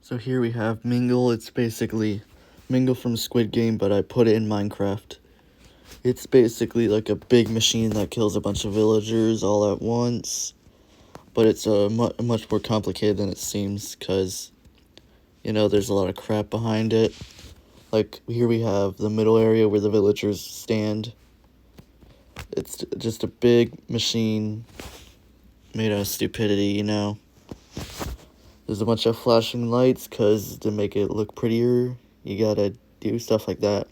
So here we have Mingle. It's basically Mingle from Squid Game, but I put it in Minecraft. It's basically like a big machine that kills a bunch of villagers all at once. But it's much more complicated than it seems, because, there's a lot of crap behind it. Like, here we have the middle area where the villagers stand. It's just a big machine made out of stupidity. There's a bunch of flashing lights, because to make it look prettier, you gotta do stuff like that.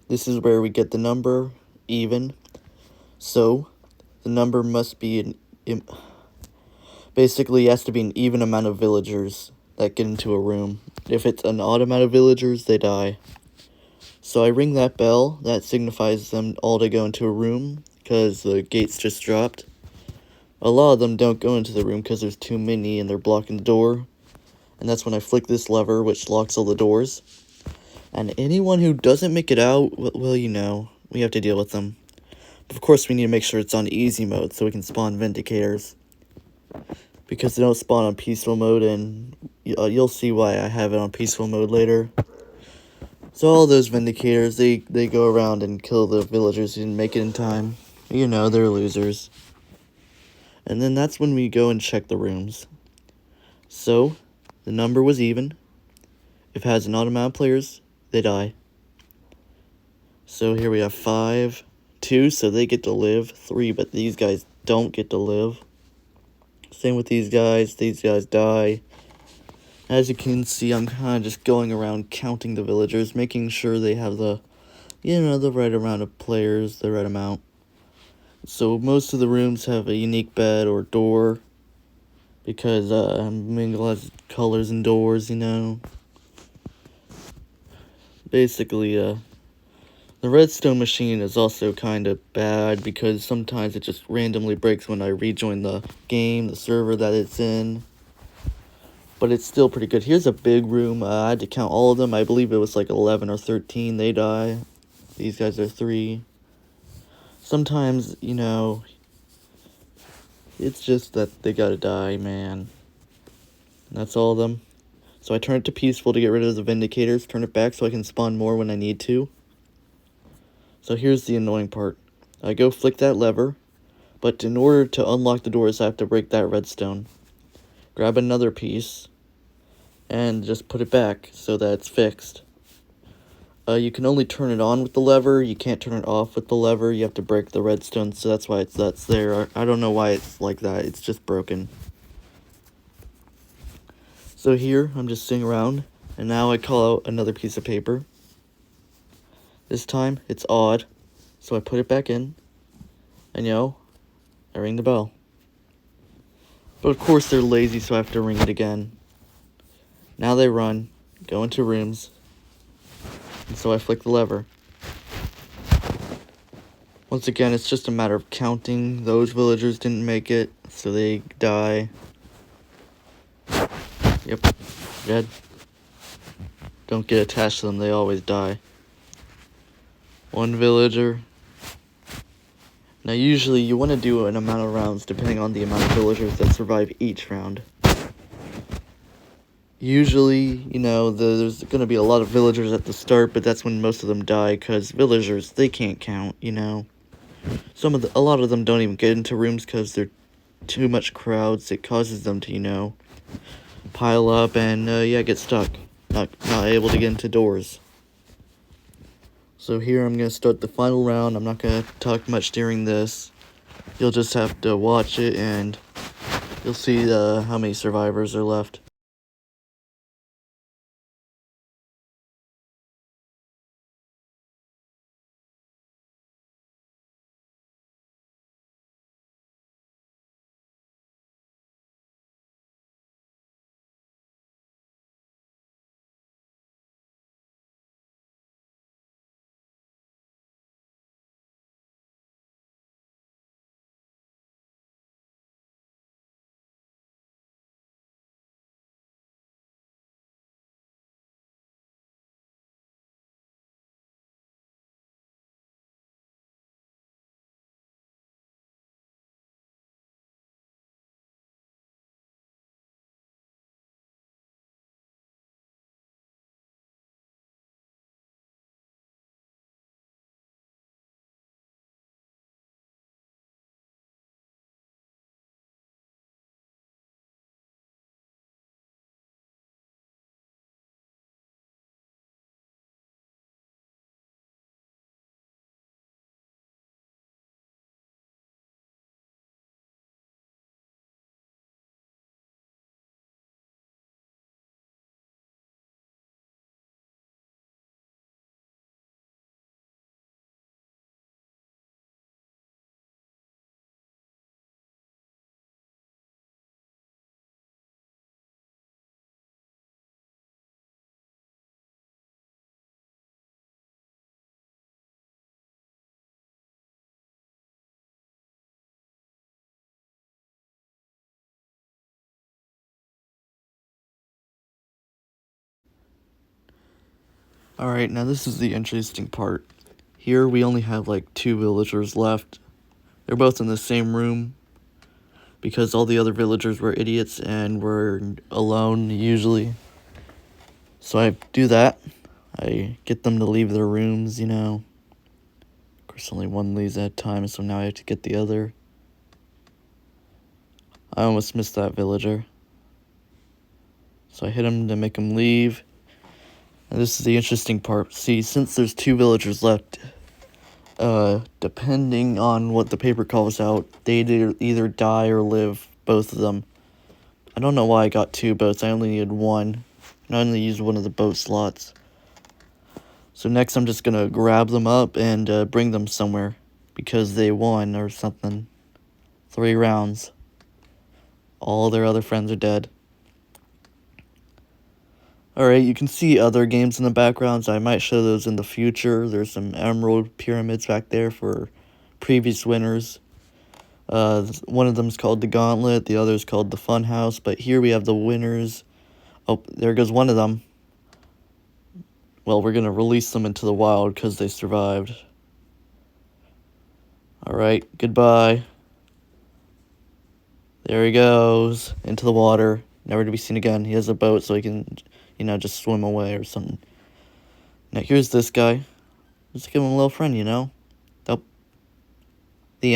This is where we get the number, even. So, the number must be basically, it has to be an even amount of villagers that get into a room. If it's an odd amount of villagers, they die. So I ring that bell, that signifies them all to go into a room, because the gates just dropped. A lot of them don't go into the room because there's too many and they're blocking the door. And that's when I flick this lever, which locks all the doors. And anyone who doesn't make it out, well, we have to deal with them. But of course, we need to make sure it's on easy mode so we can spawn Vindicators. Because they don't spawn on peaceful mode, and you'll see why I have it on peaceful mode later. So all those Vindicators, they go around and kill the villagers who didn't make it in time. They're losers. And then that's when we go and check the rooms. So, the number was even. If it has an odd amount of players, they die. So here we have 5, 2, so they get to live. 3, but these guys don't get to live. Same with these guys die. As you can see, I'm kind of just going around counting the villagers, making sure they have the right amount of players, the right amount. So most of the rooms have a unique bed or door, because Mingle has colors and doors, Basically, the redstone machine is also kind of bad, because sometimes it just randomly breaks when I rejoin the game, the server that it's in. But it's still pretty good. Here's a big room. I had to count all of them. I believe it was like 11 or 13. They die. These guys are 3. Sometimes, it's just that they gotta die, man. And that's all of them. So I turn it to peaceful to get rid of the Vindicators. Turn it back so I can spawn more when I need to. So here's the annoying part. I go flick that lever, but in order to unlock the doors, I have to break that redstone. Grab another piece, and just put it back so that it's fixed. You can only turn it on with the lever. You can't turn it off with the lever. You have to break the redstone, so that's why that's there. I don't know why it's like that. It's just broken. So here, I'm just sitting around, and now I call out another piece of paper. This time, it's odd, so I put it back in, and I ring the bell. But of course they're lazy, so I have to ring it again. Now they run, go into rooms, and so I flick the lever. Once again, it's just a matter of counting. Those villagers didn't make it, so they die. Yep, dead. Don't get attached to them, they always die. 1 villager. Now usually you want to do an amount of rounds depending on the amount of villagers that survive each round. Usually, there's going to be a lot of villagers at the start, but that's when most of them die, because villagers, they can't count, A lot of them don't even get into rooms because they're too much crowds. It causes them to, pile up and, get stuck. Not able to get into doors. So here I'm going to start the final round. I'm not going to talk much during this. You'll just have to watch it, and you'll see how many survivors are left. Alright, now this is the interesting part. Here we only have like 2 villagers left. They're both in the same room because all the other villagers were idiots and were alone usually. So I do that. I get them to leave their rooms, you know. Of course, only one leaves at a time, so now I have to get the other. I almost missed that villager. So I hit him to make him leave. And this is the interesting part. See, since there's 2 villagers left, depending on what the paper calls out, they either die or live, both of them. I don't know why I got 2 boats. I only needed 1. And I only used one of the boat slots. So next I'm just gonna grab them up and bring them somewhere because they won or something. 3 rounds. All their other friends are dead. Alright, you can see other games in the backgrounds. I might show those in the future. There's some emerald pyramids back there for previous winners. One of them is called the Gauntlet, the other is called the Fun House. But here we have the winners. Oh, there goes one of them. Well, we're going to release them into the wild because they survived. Alright, goodbye. There he goes, into the water, never to be seen again. He has a boat so he can, you know, just swim away or something. Now here's this guy. Just give him a little friend, you know. Oh, the end.